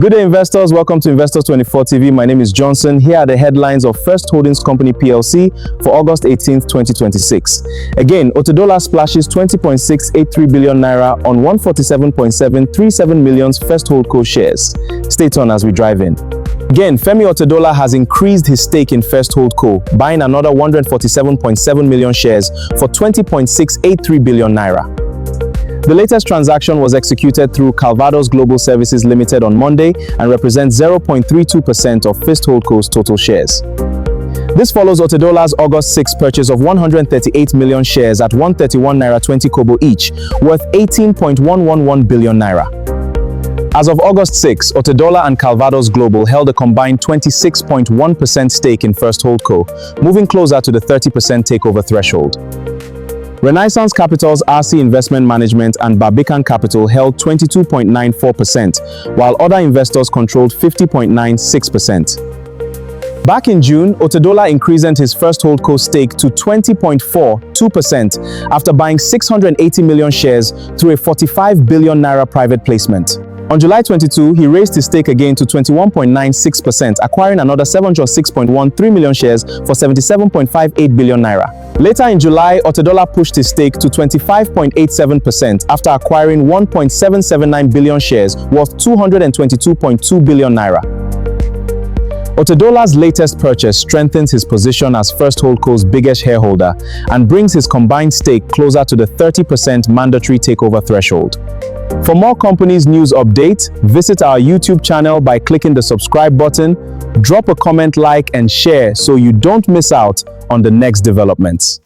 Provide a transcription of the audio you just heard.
Good day, investors. Welcome to Investors 24 TV. My name is Johnson. Here are the headlines of First Holdings Company PLC for August 18th, 2026. Again, Otedola splashes 20.683 billion naira on 147.737 million FirstHoldCo shares. Stay tuned as we drive in. Again, Femi Otedola has increased his stake in FirstHoldCo, buying another 147.7 million shares for 20.683 billion naira. The latest transaction was executed through Calvados Global Services Limited on Monday and represents 0.32% of FirstHoldCo's total shares. This follows Otedola's August 6 purchase of 138 million shares at 131 naira 20 kobo each, worth 18.111 billion naira. As of August 6, Otedola and Calvados Global held a combined 26.1% stake in FirstHoldCo, moving closer to the 30% takeover threshold. Renaissance Capital's RC Investment Management and Barbican Capital held 22.94%, while other investors controlled 50.96%. Back in June, Otedola increased his FirstHoldCo stake to 20.42% after buying 680 million shares through a 45 billion naira private placement. On July 22, he raised his stake again to 21.96%, acquiring another 706.13 million shares for 77.58 billion naira. Later in July, Otedola pushed his stake to 25.87% after acquiring 1.779 billion shares worth 222.2 billion naira. Otedola's latest purchase strengthens his position as FirstHoldCo's biggest shareholder and brings his combined stake closer to the 30% mandatory takeover threshold. For more companies news updates, visit our YouTube channel by clicking the subscribe button, drop a comment, like, and share so you don't miss out on the next developments.